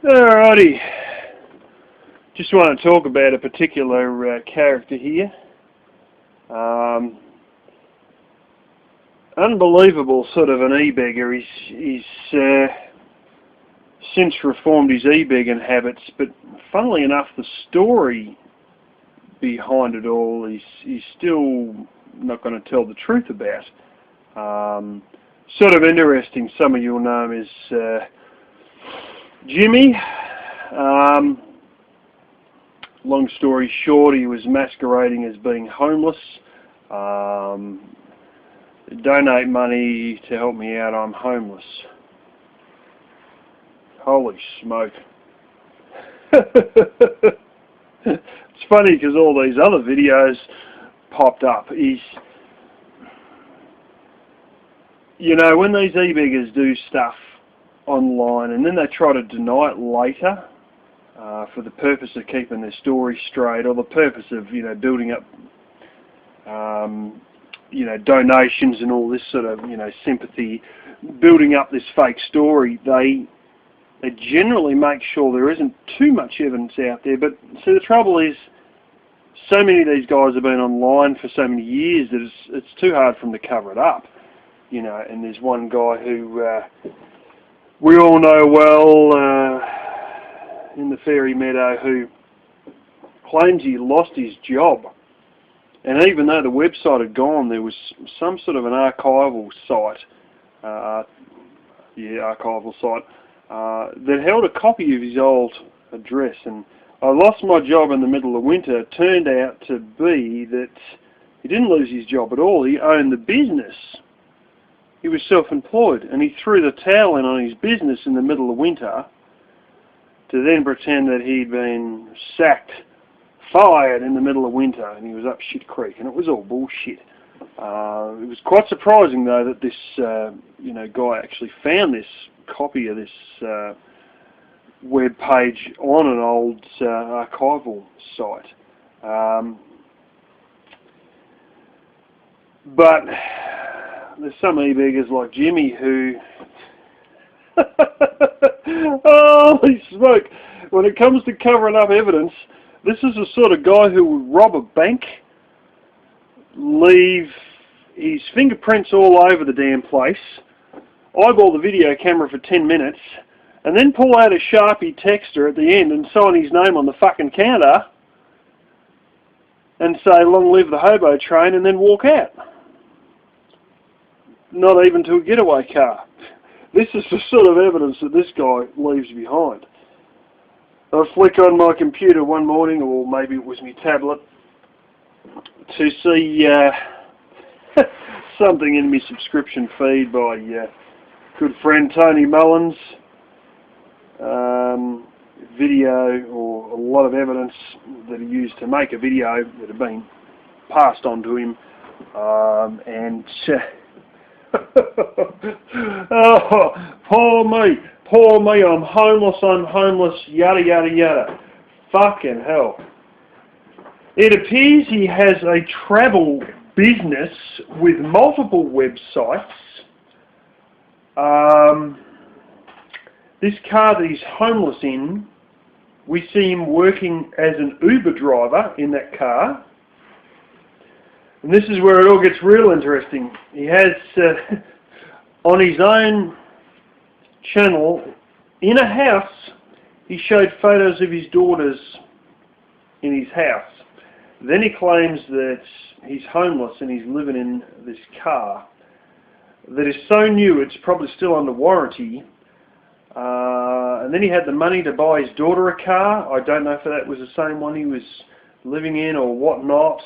Alrighty, just want to talk about a particular character here. Unbelievable sort of an e-beggar. He's since reformed his e-begging habits, but funnily enough, the story behind it all, he's still not going to tell the truth about. Sort of interesting. Some of you will know him as Jimmy. Long story short, he was masquerading as being homeless. Donate money to help me out, I'm homeless. Holy smoke. It's funny because all these other videos popped up. When these e-beggars do stuff online and then they try to deny it later for the purpose of keeping their story straight, or the purpose of building up donations and all this sort of sympathy, building up this fake story, they generally make sure there isn't too much evidence out there. But see, the trouble is, so many of these guys have been online for so many years that it's too hard for them to cover it up. And there's one guy who we all know well in the Fairy Meadow who claims he lost his job. And even though the website had gone, there was some sort of an archival site, that held a copy of his old address. And I lost my job in the middle of winter. It turned out to be that he didn't lose his job at all. He owned the business. He was self-employed, and he threw the towel in on his business in the middle of winter to then pretend that he'd been sacked, fired in the middle of winter, and he was up shit creek, and it was all bullshit. It was quite surprising, though, that this guy actually found this copy of this web page on an old archival site. But there's some e-beggars like Jimmy who holy smoke, when it comes to covering up evidence, this is the sort of guy who would rob a bank, leave his fingerprints all over the damn place, eyeball the video camera for 10 minutes, and then pull out a Sharpie texter at the end and sign his name on the fucking counter and say, "Long live the hobo train," and then walk out. Not even to a getaway car. This is the sort of evidence that this guy leaves behind. I flick on my computer one morning, or maybe it was my tablet, to see something in my subscription feed by good friend Tony Mullins. Video, or a lot of evidence that he used to make a video that had been passed on to him, and oh, poor me, I'm homeless, yada yada yada. Fucking hell. It appears he has a travel business with multiple websites. This car that he's homeless in, we see him working as an Uber driver in that car. And this is where it all gets real interesting. He has, on his own channel, in a house, he showed photos of his daughters in his house. Then he claims that he's homeless and he's living in this car that is so new it's probably still under warranty. And then he had the money to buy his daughter a car. I don't know if that was the same one he was living in or whatnot.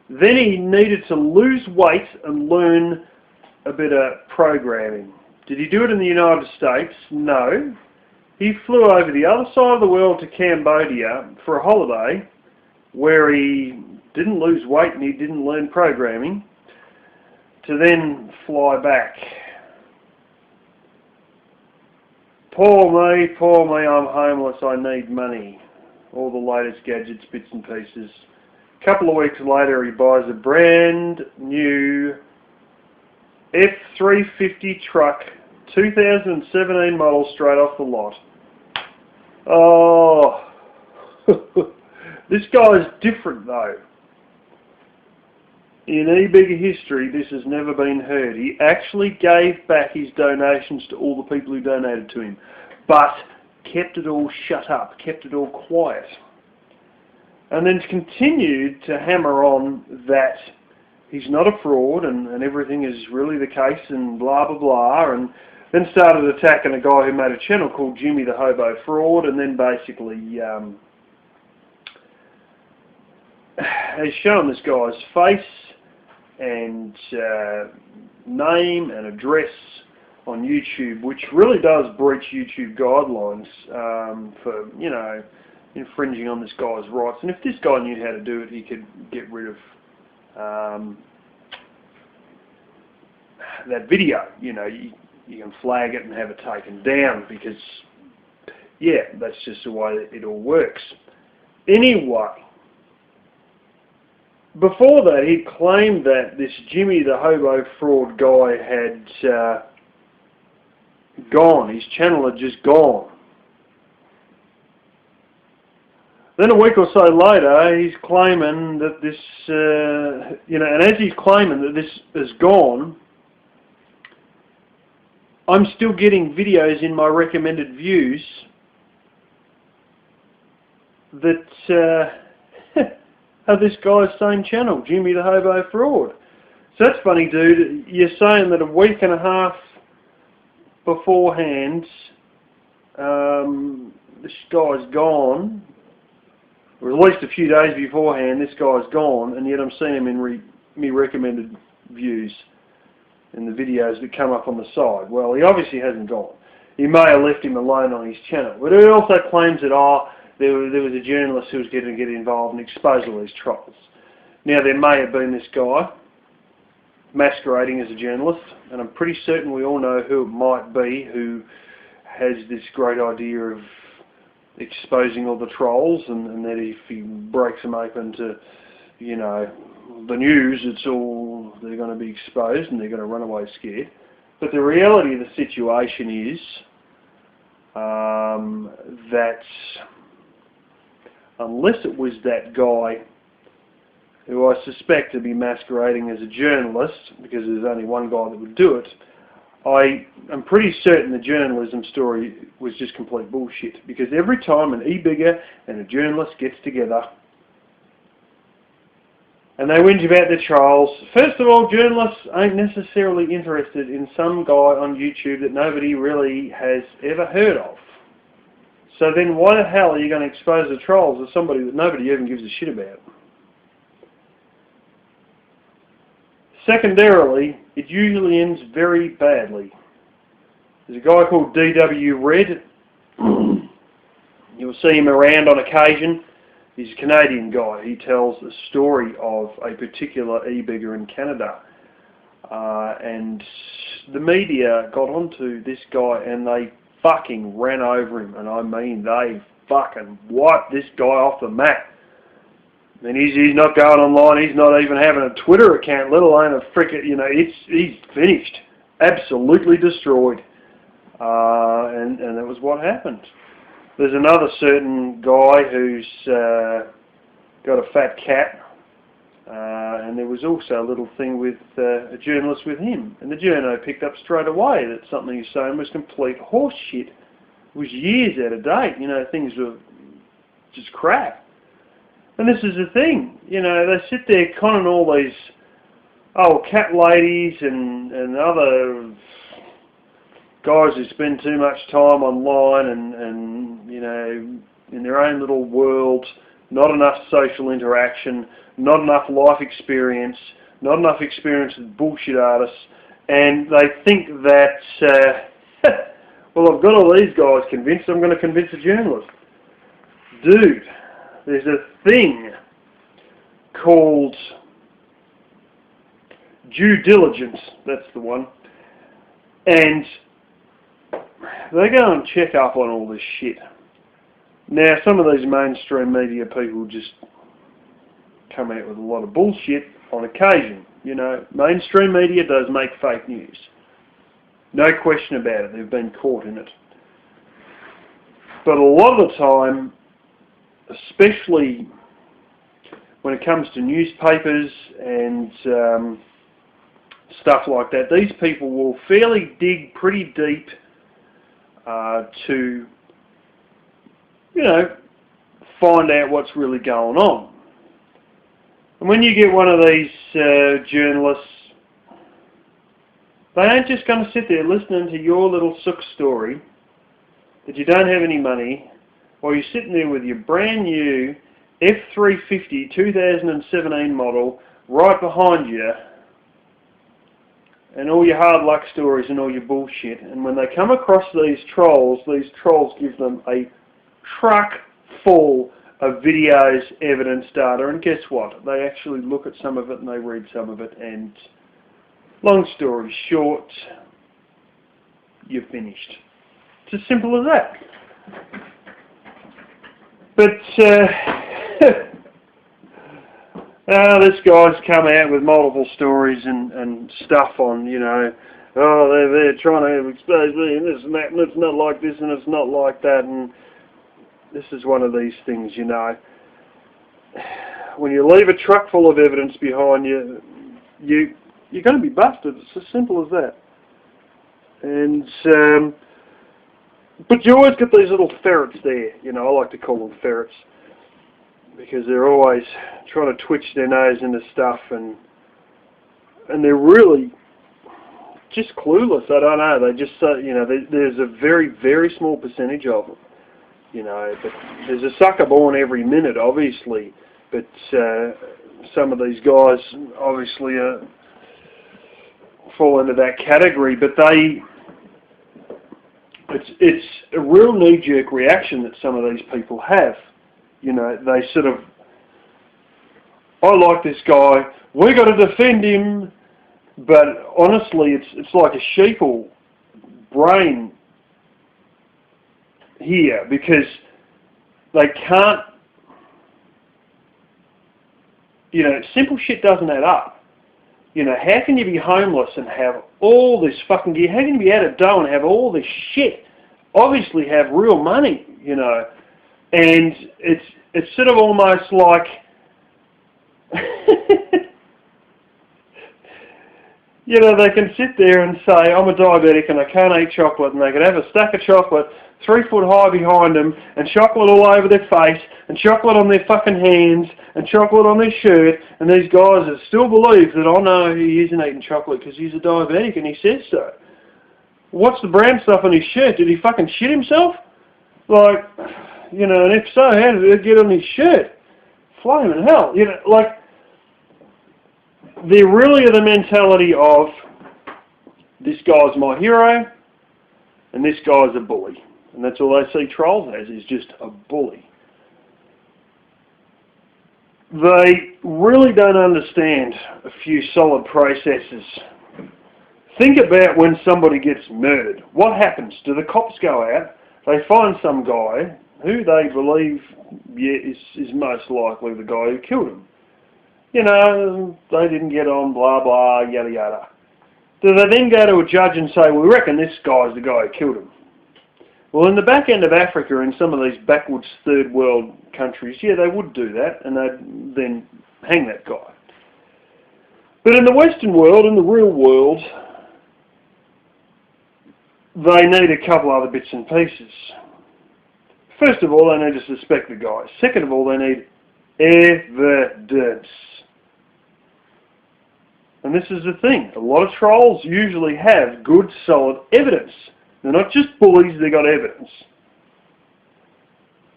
Then he needed to lose weight and learn a bit of programming. Did he do it in the United States? No. He flew over the other side of the world to Cambodia for a holiday where he didn't lose weight and he didn't learn programming, to then fly back. Poor me, I'm homeless, I need money. All the latest gadgets, bits and pieces. A couple of weeks later, he buys a brand new F-350 truck 2017 model straight off the lot. Oh, this guy's different though. In eBigger history, this has never been heard. He actually gave back his donations to all the people who donated to him, but kept it all shut up, kept it all quiet. And then continued to hammer on that he's not a fraud and everything is really the case and blah blah blah, and then started attacking a guy who made a channel called Jimmy the Hobo Fraud, and then basically has shown this guy's face and name and address on YouTube, which really does breach YouTube guidelines for, you know, infringing on this guy's rights. And if this guy knew how to do it, he could get rid of that video. You know, you can flag it and have it taken down because, yeah, that's just the way it all works. Anyway, before that, he claimed that this Jimmy the Hobo Fraud guy had gone. His channel had just gone. Then a week or so later, he's claiming that this, you know, and as he's claiming that this is gone, I'm still getting videos in my recommended views that of this guy's same channel, Jimmy the Hobo Fraud. So that's funny, dude. You're saying that a week and a half beforehand, this guy's gone, or at least a few days beforehand, this guy's gone, and yet I'm seeing him in me recommended views in the videos that come up on the side. Well, he obviously hasn't gone. He may have left him alone on his channel. But he also claims that, there was a journalist who was going to get involved and expose all these trolls. Now, there may have been this guy masquerading as a journalist, and I'm pretty certain we all know who it might be who has this great idea of exposing all the trolls, and that if he breaks them open to, you know, the news, they're going to be exposed and they're going to run away scared. But the reality of the situation is that unless it was that guy who I suspect to be masquerading as a journalist, because there's only one guy that would do it, I'm pretty certain the journalism story was just complete bullshit. Because every time an eBigger and a journalist gets together and they whinge about their trolls, first of all, journalists ain't necessarily interested in some guy on YouTube that nobody really has ever heard of. So then why the hell are you going to expose the trolls as somebody that nobody even gives a shit about? Secondarily, it usually ends very badly. There's a guy called DW Red. You'll see him around on occasion. He's a Canadian guy. He tells the story of a particular eBigger in Canada. And the media got onto this guy and they fucking ran over him. And I mean, they fucking wiped this guy off the map. And he's not going online, he's not even having a Twitter account, let alone a frickin', you know, he's finished. Absolutely destroyed. And that was what happened. There's another certain guy who's got a fat cat, and there was also a little thing with a journalist with him. And the journo picked up straight away that something he's saying was complete horse shit. It was years out of date, you know, things were just crap. And this is the thing, you know, they sit there conning all these old cat ladies and other guys who spend too much time online and, you know, in their own little world, not enough social interaction, not enough life experience, not enough experience with bullshit artists, and they think that, well, I've got all these guys convinced, I'm going to convince a journalist. Dude, there's a thing called due diligence, that's the one, and they go and check up on all this shit. Now, some of these mainstream media people just come out with a lot of bullshit on occasion. You know, mainstream media does make fake news. No question about it, they've been caught in it. But a lot of the time, especially when it comes to newspapers and stuff like that, these people will fairly dig pretty deep to, you know, find out what's really going on. And when you get one of these journalists, they ain't just going to sit there listening to your little sook story that you don't have any money while you're sitting there with your brand new F350 2017 model right behind you and all your hard luck stories and all your bullshit. And when they come across these trolls give them a truck full of videos, evidence, data, and guess what? They actually look at some of it and they read some of it, and long story short, you're finished. It's as simple as that. But this guy's come out with multiple stories and stuff on, you know, oh, they're trying to expose me and this and that, and it's not like this and it's not like that, and this is one of these things, you know. When you leave a truck full of evidence behind you, you're going to be busted. It's as simple as that. And but you always get these little ferrets there, you know. I like to call them ferrets because they're always trying to twitch their nose into stuff, and they're really just clueless. I don't know. They just, you know, there's a very, very small percentage of them, you know. But there's a sucker born every minute, obviously. But some of these guys obviously fall into that category. But it's a real knee-jerk reaction that some of these people have. You know, they sort of, I like this guy, we got to defend him, but honestly, it's like a sheeple brain here, because they can't, you know, simple shit doesn't add up. You know, how can you be homeless and have all this fucking gear? How can you be out of dough and have all this shit? Obviously have real money, you know. And it's sort of almost like, you know, they can sit there and say, I'm a diabetic and I can't eat chocolate, and they can have a stack of chocolate 3 foot high behind them, and chocolate all over their face, and chocolate on their fucking hands, and chocolate on their shirt, and these guys that still believe that, oh no, he isn't eating chocolate because he's a diabetic and he says so. What's the brown stuff on his shirt? Did he fucking shit himself? Like, you know, and if so, how did it get on his shirt? Flaming hell. You know, like, they're really of the mentality of, this guy's my hero, and this guy's a bully. And that's all they see trolls as, is just a bully. They really don't understand a few solid processes. Think about when somebody gets murdered. What happens? Do the cops go out? They find some guy who they believe is most likely the guy who killed him. You know, they didn't get on, blah, blah, yada, yada. Do they then go to a judge and say, we reckon this guy's the guy who killed him? Well, in the back end of Africa, in some of these backwoods third world countries, yeah, they would do that, and they'd then hang that guy. But in the Western world, in the real world, they need a couple other bits and pieces. First of all, they need to suspect the guy. Second of all, they need evidence. And this is the thing. A lot of trolls usually have good, solid evidence. They're not just bullies, they've got evidence.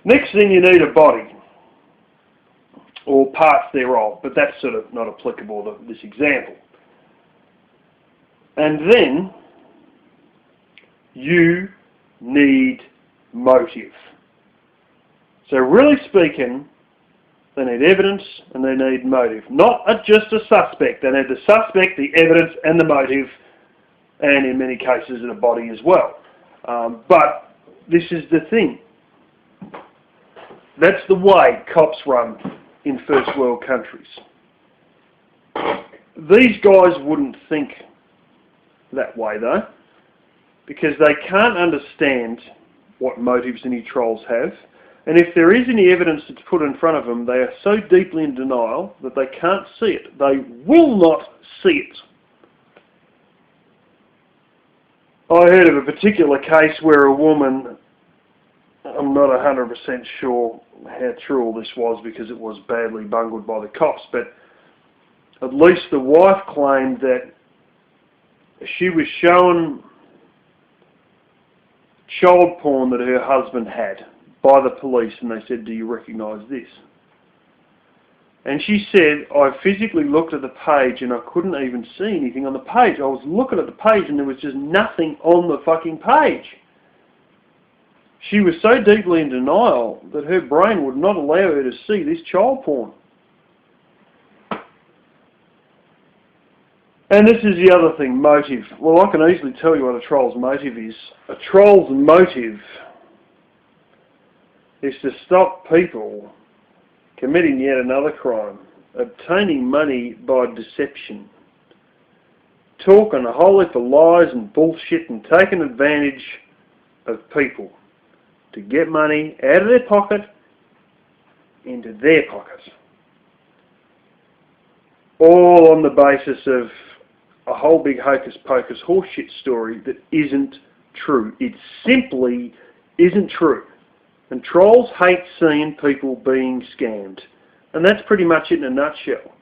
Next thing, you need a body, or parts thereof, but that's sort of not applicable to this example. And then, you need motive. So really speaking, they need evidence and they need motive. Not just a suspect. They need the suspect, the evidence and the motive, and in many cases a body as well. But this is the thing. That's the way cops run in first world countries. These guys wouldn't think that way though. because they can't understand what motives any trolls have. And if there is any evidence that's put in front of them, they are so deeply in denial that they can't see it. They will not see it. I heard of a particular case where a woman, I'm not 100% sure how true all this was because it was badly bungled by the cops, but at least the wife claimed that she was shown child porn that her husband had by the police, and they said, "Do you recognise this?" And she said, "I physically looked at the page and I couldn't even see anything on the page. I was looking at the page and there was just nothing on the fucking page." She was so deeply in denial that her brain would not allow her to see this child porn. And this is the other thing, motive. Well, I can easily tell you what a troll's motive is. A troll's motive is to stop people committing yet another crime, obtaining money by deception, talking a whole heap of lies and bullshit and taking advantage of people to get money out of their pocket into their pocket. All on the basis of a whole big hocus pocus horseshit story that isn't true. It simply isn't true. And trolls hate seeing people being scammed. And that's pretty much it in a nutshell.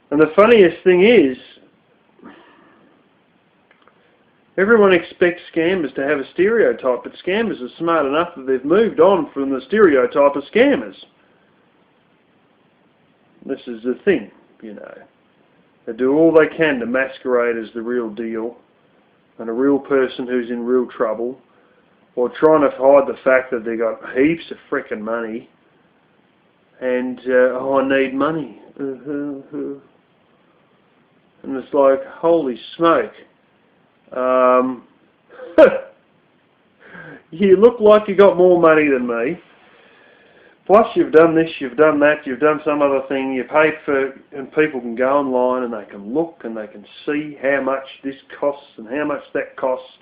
And the funniest thing is, everyone expects scammers to have a stereotype, but scammers are smart enough that they've moved on from the stereotype of scammers. This is the thing, you know. They do all they can to masquerade as the real deal and a real person who's in real trouble, or trying to hide the fact that they got heaps of frickin' money and, I need money. And it's like, holy smoke. You look like you got more money than me. Plus you've done this, you've done that, you've done some other thing, you paid for, and people can go online and they can look and they can see how much this costs and how much that costs,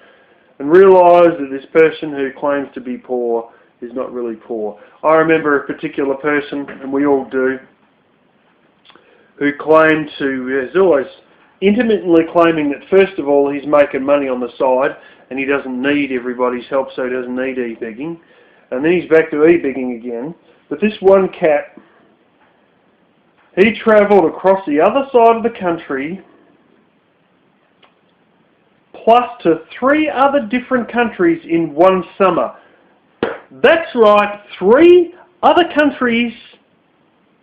and realise that this person who claims to be poor is not really poor. I remember a particular person, and we all do, who claimed to, is always intermittently claiming that first of all he's making money on the side and he doesn't need everybody's help, so he doesn't need e-begging, and then he's back to e-begging again. But this one cat, he travelled across the other side of the country, plus to 3 other different countries in one summer. That's right, 3 other countries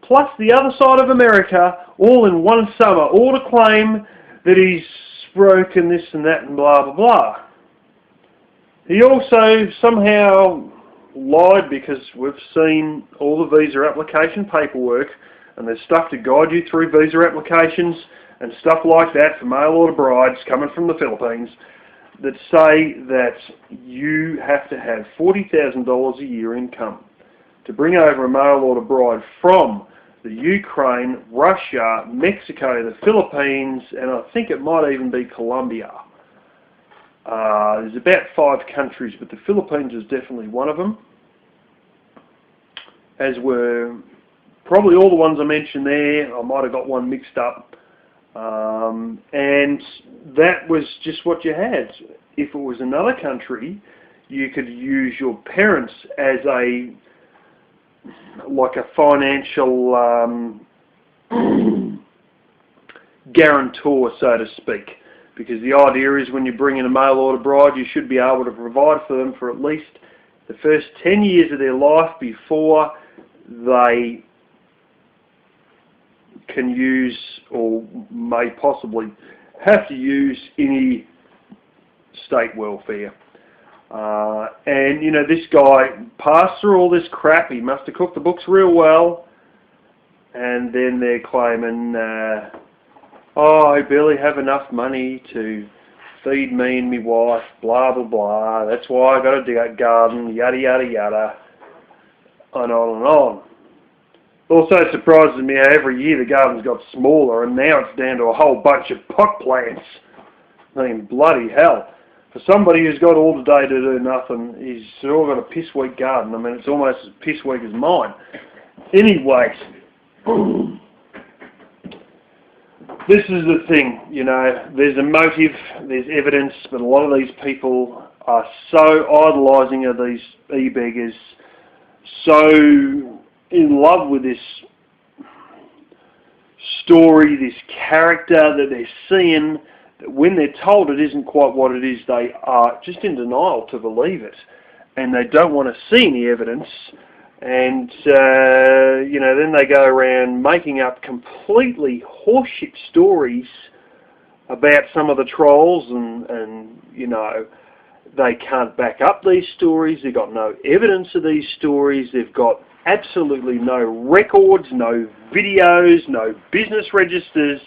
plus the other side of America, all in one summer, all to claim that he's broken this and that and blah blah blah. He also somehow lied, because we've seen all the visa application paperwork, and there's stuff to guide you through visa applications and stuff like that for mail order brides coming from the Philippines that say that you have to have $40,000 a year income to bring over a mail order bride from the Ukraine, Russia, Mexico, the Philippines, and I think it might even be Colombia. There's about 5 countries, but the Philippines is definitely one of them, as were probably all the ones I mentioned there. I might have got one mixed up. And that was just what you had. If it was another country, you could use your parents as like a financial guarantor, so to speak. Because the idea is when you bring in a mail order bride, you should be able to provide for them for at least the first 10 years of their life before they can use, or may possibly have to use, any state welfare. And you know, this guy passed through all this crap. He must have cooked the books real well, and then they're claiming, oh, I barely have enough money to feed me and my wife, blah blah blah, that's why I got a garden, yada yada yada, and on and on. Also, it surprises me how every year the garden's got smaller, and now it's down to a whole bunch of pot plants. I mean, bloody hell. For somebody who's got all the day to do nothing, he's all got a piss-weak garden. I mean, it's almost as piss-weak as mine. Anyway, this is the thing, you know, there's a motive, there's evidence, but a lot of these people are so idolising of these e-beggars, so in love with this story, this character that they're seeing, that when they're told it isn't quite what it is, they are just in denial to believe it, and they don't want to see any evidence, and you know, then they go around making up completely horseshit stories about some of the trolls, and you know, they can't back up these stories, they've got no evidence of these stories, they've got absolutely no records, no videos, no business registers,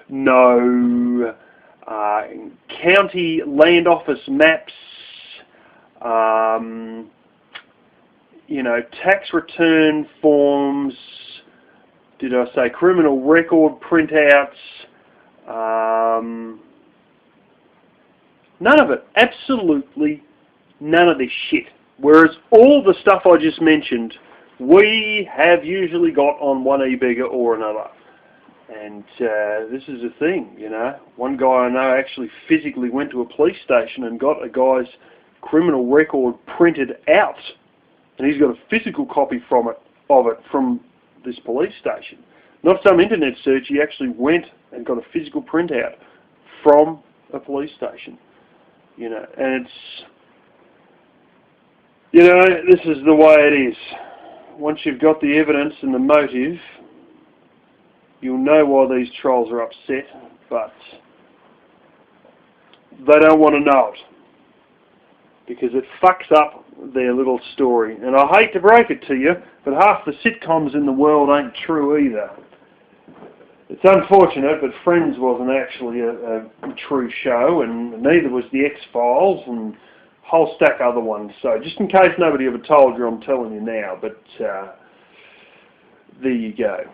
no county land office maps, you know, tax return forms, did I say criminal record printouts, none of it, absolutely none of this shit. Whereas all the stuff I just mentioned, we have usually got on one e-beggar or another. And this is the thing, you know. One guy I know actually physically went to a police station and got a guy's criminal record printed out. And he's got a physical copy of it from this police station. Not some internet search, he actually went and got a physical printout from a police station. You know, and it's, you know, this is the way it is. Once you've got the evidence and the motive, you'll know why these trolls are upset, but they don't want to know it, because it fucks up their little story. And I hate to break it to you, but half the sitcoms in the world ain't true either. It's unfortunate, but Friends wasn't actually a true show, and neither was The X-Files, and a whole stack of other ones. So just in case nobody ever told you, I'm telling you now, but there you go.